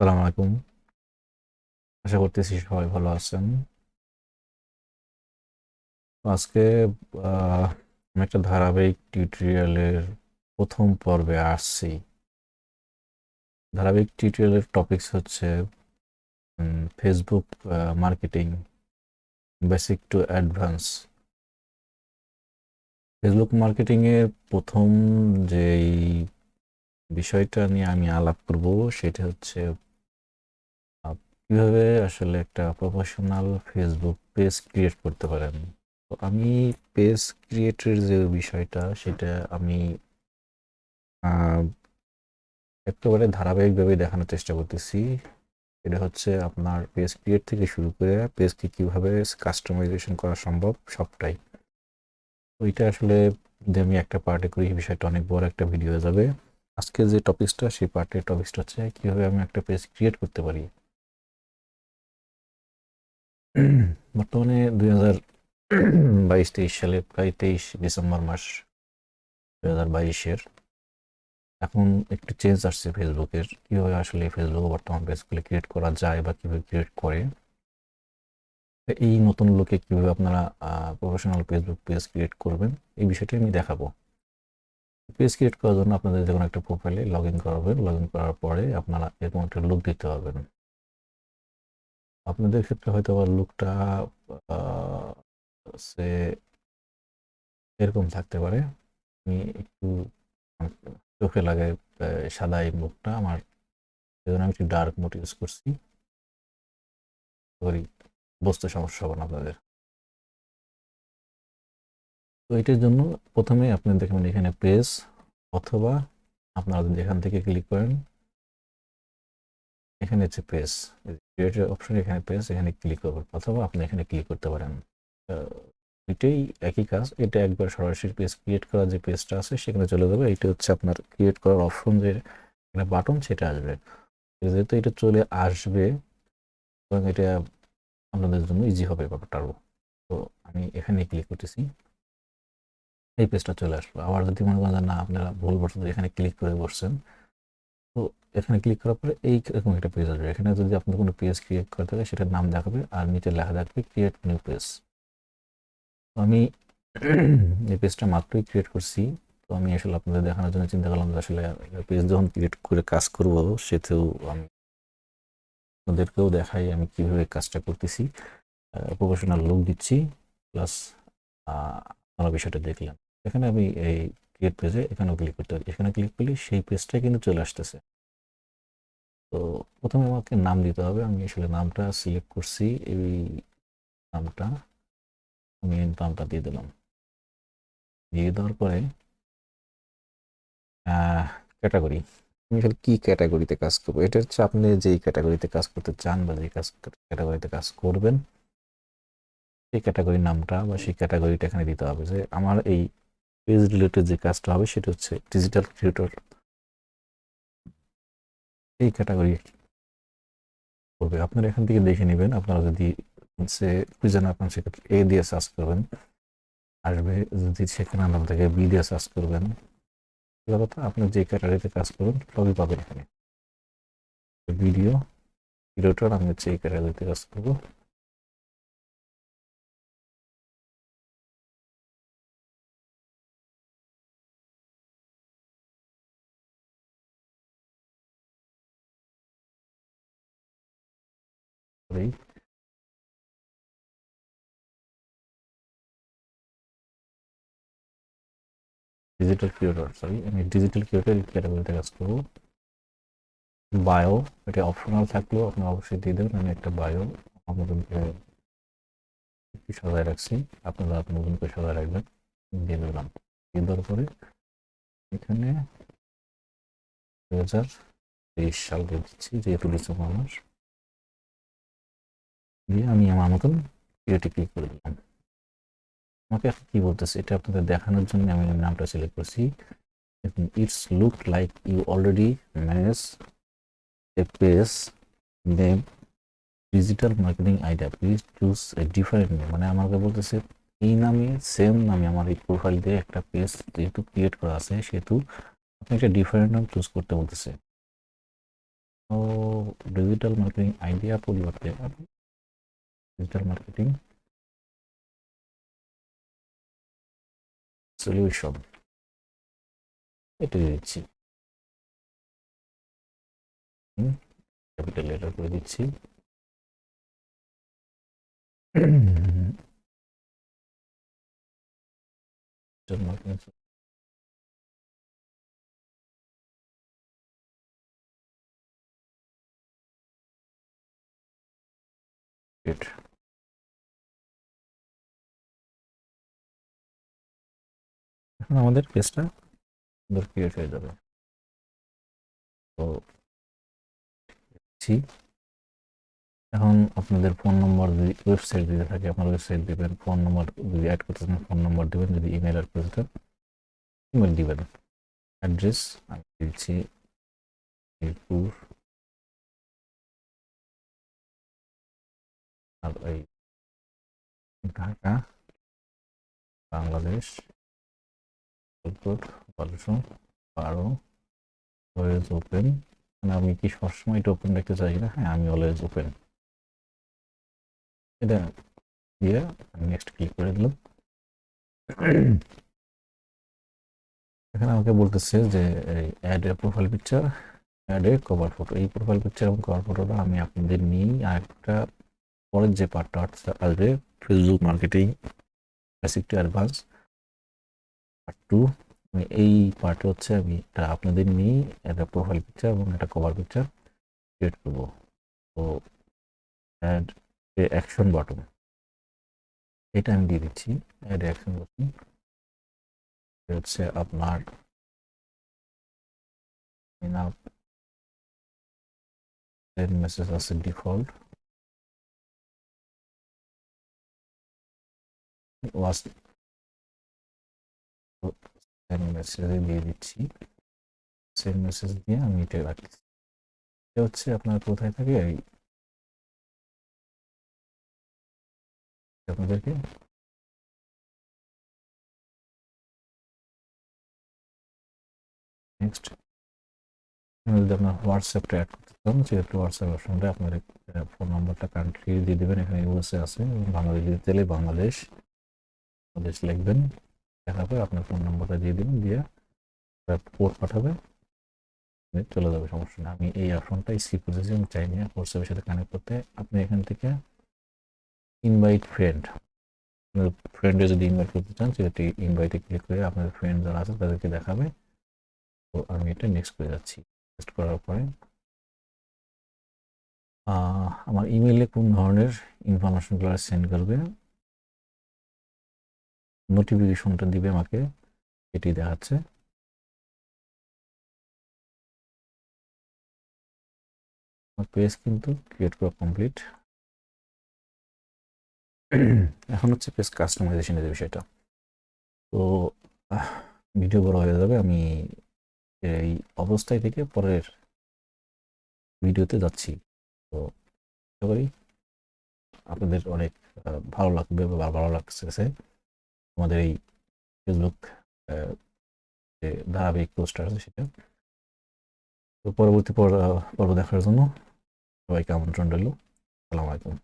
আসসালামু আলাইকুম। আশা করতেছি সবাই ভালো আছেন। তো আজকে আহ, আমি একটা ধারাবাহিক টিউটোরিয়ালের প্রথম পর্বে আসছি। ধারাবাহিক টিউটোরিয়ালের টপিকস হচ্ছে Facebook marketing basic to advance. Facebook marketing এর প্রথম যেই বিষয়টা নিয়ে আমি আলাপ করব সেটা হচ্ছে কিভাবে আসলে একটা প্রফেশনাল ফেসবুক পেজ ক্রিয়েট করতে পারেন। তো আমি পেজ ক্রিয়েটের যে বিষয়টা সেটা আমি আহ, একেবারে ধারাবাহিকভাবে দেখানোর চেষ্টা করতেছি। এটা হচ্ছে আপনার পেজ ক্রিয়েট থেকে শুরু করে পেজকে কিভাবে কাস্টমাইজেশন করা সম্ভব সবটাই। তো এটা আসলে যদি আমি একটা পার্টে করি বিষয়টা অনেক বড় একটা ভিডিও হয়ে যাবে। আজকে যে টপিকসটা সেই পার্টের টপিকসটা হচ্ছে কিভাবে আমি একটা পেজ ক্রিয়েট করতে পারি। বর্তমানে 2022-23 সালে প্রায় 23 ডিসেম্বর মাস 2022-এর। এখন একটু চেঞ্জ আসছে ফেসবুকের, কিভাবে আসলে ফেসবুকে বর্তমান পেজগুলো ক্রিয়েট করা যায় বা কিভাবে ক্রিয়েট করে। এই নতুন লোকে কিভাবে আপনারা প্রফেশনাল ফেসবুক পেজ ক্রিয়েট করবেন এই বিষয়টি আমি দেখাবো। পেজ ক্রিয়েট করার জন্য আপনাদের যে কোনো একটা প্রোফাইলে লগ ইন করবেন। লগ ইন করার পরে আপনারা এরকম একটা লুক দিতে পারবেন। আপনাদের ক্ষেত্রে হয়তো আবার লুকটা সে এরকম থাকতে পারে। আমি একটু আমার চোখে লাগে সাদা এই মুখটা আমার, সেজন্য আমি একটু ডার্ক মোড ইউজ করছি। করি বুঝতে সমস্যা হবে না আপনাদের। তো এটার জন্য প্রথমে আপনি দেখবেন এখানে পেজ, অথবা আপনারা যদি এখান থেকে ক্লিক করেন এখানে হচ্ছে পেজ, ক্রিয়েটের অপশন এখানে পেজ, এখানে ক্লিক করবেন অথবা আপনি এখানে ক্লিক করতে পারেন। এটাই একই কাজ। এটা একবার সরাসরি পেজ ক্রিয়েট করার যে পেজটা আছে সেখানে চলে যাবে। এটা হচ্ছে আপনার ক্রিয়েট করার অপশন যে বাটন সেটা আসবে। যেহেতু এটা চলে আসবে এবং এটা আপনাদের জন্য ইজি হবে ব্যাপারটা আরো। তো আমি এখানে ক্লিক করতেছি, এই পেজটা চলে আসবে। আবার যদি মনে করেন না আপনারা ভুলবশত এখানে ক্লিক করে বসছেন, তো এখানে ক্লিক করার পরে এইরকম একটা পেজ আসবে। এখানে যদি আপনার কোনো পেজ ক্রিয়েট করতে হয় সেটার নাম দেখাবে আর নিচে লেখা থাকবে ক্রিয়েট নিউ পেজ। তো আমি এই পেজটা মাত্রই ক্রিয়েট করছি। তো আমি আসলে আপনাদের দেখানোর জন্য চিন্তা করলাম যে আসলে পেজ যখন ক্রিয়েট করে কাজ করব সেতেও আমি আপনাদেরকেও দেখাই আমি কিভাবে কাজটা করতেছি, প্রফেশনাল লুক দিচ্ছি। প্লাস আপনারা বিষয়টা দেখলেন। এখানে আমি এই ক্রিয়েট পেজে এখানেও ক্লিক করতে পারি। এখানে ক্লিক করলে সেই পেজটাই কিন্তু চলে আসতেছে। তো প্রথমে আমাকে নাম দিতে হবে। আমি আসলে নামটা সিলেক্ট করছি, এই নামটা আমি নামটা দিয়ে দিলাম। দিয়ে দেওয়ার পরে ক্যাটাগরি, আমি আসলে কি ক্যাটাগরিতে কাজ করবো এটা হচ্ছে আপনি যেই ক্যাটাগরিতে কাজ করতে চান বা যেই কাজ ক্যাটাগরিতে কাজ করবেন সেই ক্যাটাগরির নামটা বা সেই ক্যাটাগরিটা এখানে দিতে হবে। যে আমার এই পেজ রিলেটেড যে কাজটা হবে সেটা হচ্ছে ডিজিটাল ক্রিয়েটর, এই ক্যাটাগরি করবে। আপনারা এখান থেকে দেখে নেবেন। আপনারা যদি হচ্ছে খুঁজে না পান সেক্ষেত্রে এ দিয়ে সার্চ করবেন, আসবে। যদি সেখানে নাম থেকে বি দিয়ে সার্চ করবেন, কথা আপনি যে ক্যাটাগরিতে কাজ করবেন সবই পাবেন এখানে। ভিডিও ক্রিয়েটর, আমি হচ্ছে এই ক্যাটাগরিতে কাজ করবো। ডিজিটাল ক্রিয়েটর, সরি আমি ডিজিটাল ক্রিয়েটর ক্যাটাগরিতে কাজ করবো। বায়ো, এটা অপশনাল থাকলেও আপনি অবশ্যই দিয়ে দেবেন। আমি একটা বায়ো আমার মতন করে সাজায় রাখছি, আপনারা আপনার মতন করে সাজায় রাখবেন। দিয়ে দিলাম। দিয়ে দেওয়ার পরে এখানে 2023 সাল দিয়ে দিচ্ছি যেহেতু ডিসেম্বর মাস। দিয়ে আমি আমার মতন ক্রিয়েটে ক্লিক করে দিলাম। আমাকে এখন কি বলতেছে এটা আপনাদের দেখানোর জন্য আমি নামটা সিলেক্ট করছি। It's look like you already manage a page name digital marketing idea, please choose a different name. মানে আমাকে বলতেছে এই নামে সেম নামে আমার এই প্রোফাইল দিয়ে একটা পেজ যেহেতু ক্রিয়েট করা আছে সেহেতু আপনি একটা ডিফারেন্ট নাম চুজ করতে বলতেছে। ও ডিজিটাল মার্কেটিং আইডিয়া পরিবর্তে ডিজিটাল মার্কেটিং সলিউশন এটা দিচ্ছি, ক্যাপিটাল লেটার করে দিচ্ছি। ডিজিটাল মার্কেটিং এখন আমাদের পেজটা সুন্দর ক্রিয়েট হয়ে যাবে। তো এখন আপনাদের ফোন নম্বর যদি ওয়েবসাইট দিতে থাকে আপনার ওয়েবসাইট দিবেন, ফোন নম্বর যদি অ্যাড করতে চান ফোন নম্বর দিবেন, যদি ইমেল অ্যাড করতে চান ইমেল দিবেন। অ্যাড্রেস আমি দিচ্ছি মিরপুর, আর এই Dhaka, Bangladesh, code 1212, always open. মানে আমি কি সবসময় এটা ওপেন রাখতে চাই না? হ্যাঁ, আমি অলওয়েজ ওপেন এটা দিয়ে নেক্সট ক্লিক করে দিলাম। এখানে আমাকে বলতেছে যে add a profile picture, add a cover photo. এই প্রোফাইল পিকচার এবং কভার ফটোটা আমি আপনাদের নিয়েই আরেকটা পরের যে পার্টটা আসবে Facebook marketing basic to advance part 2, এই পার্টে হচ্ছে আমি এটা আপনাদের নিয়েই একটা প্রোফাইল পিকচার এবং একটা কভার পিকচার ক্রিয়েট করবো। তো অ্যাড এ অ্যাকশন বাটন এটা আমি দিয়ে দিচ্ছি। অ্যাড অ্যাকশন বাটন হচ্ছে আপনার মেসেজ আছে ডিফল্ট ওয়াচ মেসেজে দিয়ে দিচ্ছি। সেন্ড মেসেজ দিয়ে আমি এটা রাখছি। এটা হচ্ছে আপনার কোথায় থাকে এই আপনাদেরকে নেক্সট যদি আপনার হোয়াটসঅ্যাপটা অ্যাড করতে চান সেক্ষেত্রে হোয়াটসঅ্যাপ অপশনটা আপনার ফোন নাম্বারটা কান্ট্রি দিয়ে দেবেন। এখানে ইউএসএ আছে এবং বাংলাদেশ দিতে চাইলে বাংলাদেশ লিখবেন, দেখার পরে আপনার ফোন নাম্বারটা দিয়ে দেবেন, দিয়ে কোড পাঠাবে, চলে যাবে, সমস্যা নেই। আমি এই অপশনটাই স্কিপ করেছি, আমি চাইনি হোয়াটসঅ্যাপের সাথে কানেক্ট করতে। আপনি এখান থেকে ইনভাইট ফ্রেন্ড, আপনার ফ্রেন্ডে যদি ইনভাইট করতে চান সেক্ষেত্রে ইনভাইটে ক্লিক করে আপনার ফ্রেন্ড যারা আছে তাদেরকে দেখাবে। তো আমি এটা নেক্সট করে যাচ্ছি। নেক্সট করার পরে আমার ইমেইলে কোন ধরনের ইনফরমেশনগুলো সেন্ড করবে, নোটিফিকেশনটা দিবে আমাকে, এটি দেখাচ্ছে। আমার পেজ কিন্তু ক্রিয়েট করা কমপ্লিট। এখন হচ্ছে পেজ কাস্টমাইজেশনের যে বিষয়টা। তো ভিডিও বড় হয়ে যাবে, আমি এই অবস্থায় থেকে পরের ভিডিওতে যাচ্ছি। তো আশা করি আপনাদের অনেক ভালো লাগবে বা ভালো লাগছে আমাদের এই ফেসবুক যে ধারাবাহিক পোস্টার আছে সেটা। তো পরবর্তী পর্ব দেখার জন্য সবাইকে আমন্ত্রণ রইল। আসসালামু আলাইকুম।